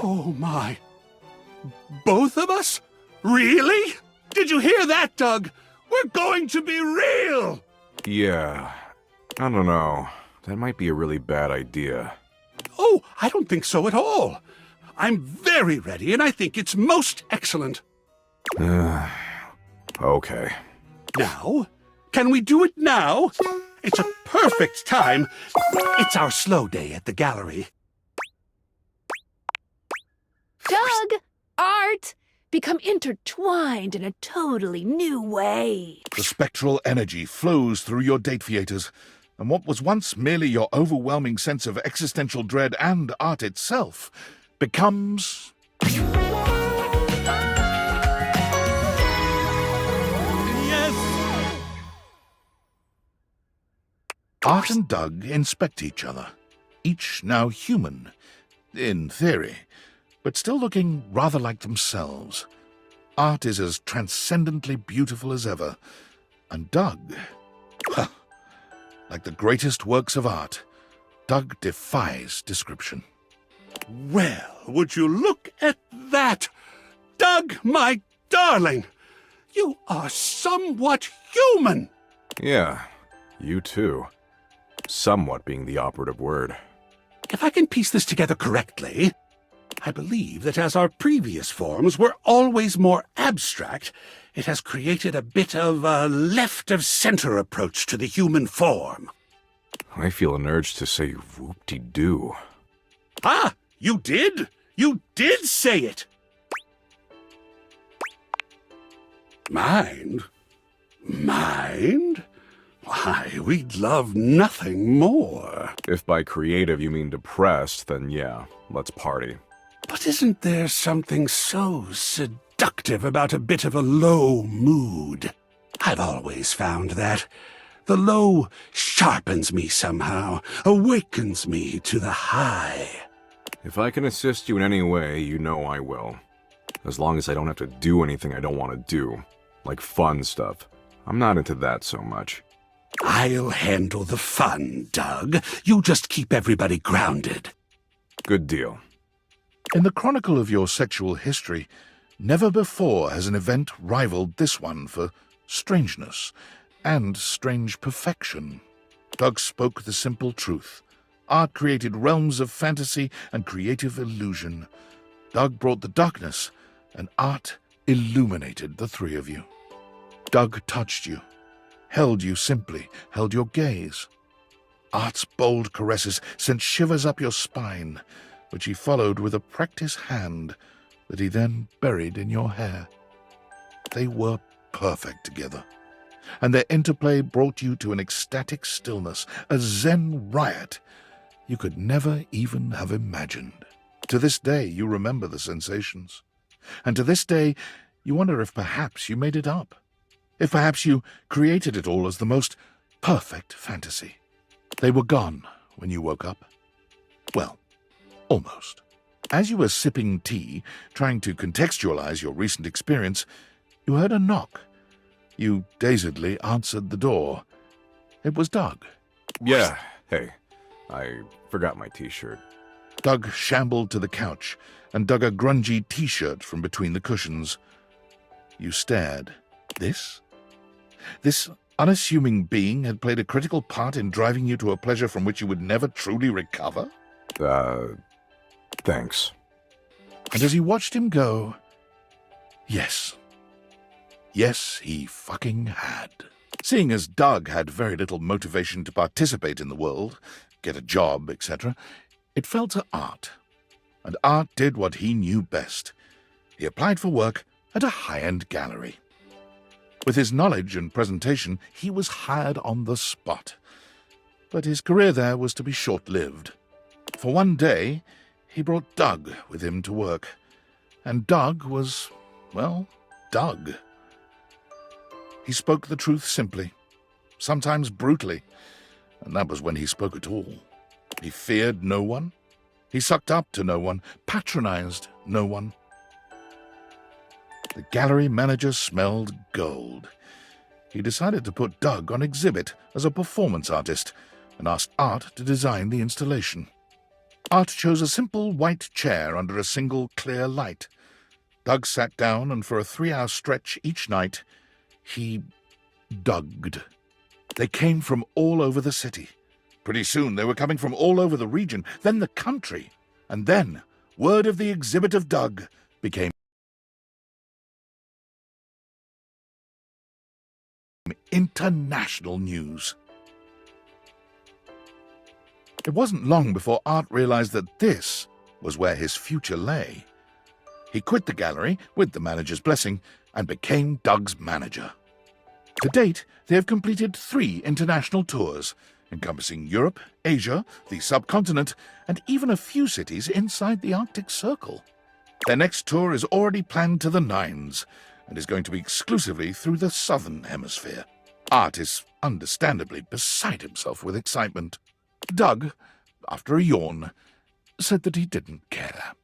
Oh, my. Both of us? Really? Did you hear that, Doug? We're going to be real! Yeah, I don't know. That might be a really bad idea. Oh, I don't think so at all. I'm very ready, and I think it's most excellent. Okay. Now? Can we do it now? It's a perfect time. It's our slow day at the gallery. Doug! Artt! Become intertwined in a totally new way. The spectral energy flows through your date theaters, and what was once merely your overwhelming sense of existential dread and art itself becomes... Yes! Artt and Doug inspect each other, each now human, in theory, but still looking rather like themselves. Artt is as transcendently beautiful as ever, and Doug, like the greatest works of art, Doug defies description. Well, would you look at that? Doug, my darling, you are somewhat human. Yeah, you too. Somewhat being the operative word. If I can piece this together correctly, I believe that as our previous forms were always more abstract, it has created a bit of a left-of-center approach to the human form. I feel an urge to say whoop-de-doo. Ah, you did? You did say it! Mind? Mind? Why, we'd love nothing more. If by creative you mean depressed, then yeah, let's party. But isn't there something so seductive about a bit of a low mood? I've always found that. The low sharpens me somehow, awakens me to the high. If I can assist you in any way, you know I will. As long as I don't have to do anything I don't want to do. Like fun stuff. I'm not into that so much. I'll handle the fun, Doug. You just keep everybody grounded. Good deal. In the chronicle of your sexual history, never before has an event rivaled this one for strangeness and strange perfection. Doug spoke the simple truth. Art created realms of fantasy and creative illusion. Doug brought the darkness, and art illuminated the three of you. Doug touched you, held you simply, held your gaze. Art's bold caresses sent shivers up your spine, which he followed with a practiced hand that he then buried in your hair. They were perfect together, and their interplay brought you to an ecstatic stillness, a zen riot you could never even have imagined. To this day you remember the sensations, and to this day you wonder if perhaps you made it up, if perhaps you created it all as the most perfect fantasy. They were gone when you woke up. Well, almost. As you were sipping tea, trying to contextualize your recent experience, you heard a knock. You dazedly answered the door. It was Doug. Yeah, hey, I forgot my t-shirt. Doug shambled to the couch and dug a grungy t-shirt from between the cushions. You stared. This unassuming being had played a critical part in driving you to a pleasure from which you would never truly recover? Thanks. And as you watched him go, yes. Yes, he fucking had. Seeing as Doug had very little motivation to participate in the world, get a job, etc., it fell to Artt. And Artt did what he knew best. He applied for work at a high-end gallery. With his knowledge and presentation, he was hired on the spot. But his career there was to be short-lived. For one day, he brought Doug with him to work. And Doug was, well, Doug. He spoke the truth simply, sometimes brutally, and that was when he spoke at all. He feared no one. He sucked up to no one, patronized no one. The gallery manager smelled gold. He decided to put Doug on exhibit as a performance artist and asked Artt to design the installation. Artt chose a simple white chair under a single clear light. Doug sat down, and for a 3-hour stretch each night, he dugged. They came from all over the city. Pretty soon they were coming from all over the region, then the country, and then word of the exhibit of Doug became international news. It wasn't long before Artt realized that this was where his future lay. He quit the gallery, with the manager's blessing, and became Doug's manager. To date, they have completed 3 international tours, encompassing Europe, Asia, the subcontinent, and even a few cities inside the Arctic Circle. Their next tour is already planned to the nines, and is going to be exclusively through the southern hemisphere. Artt is understandably beside himself with excitement. Doug, after a yawn, said that he didn't care.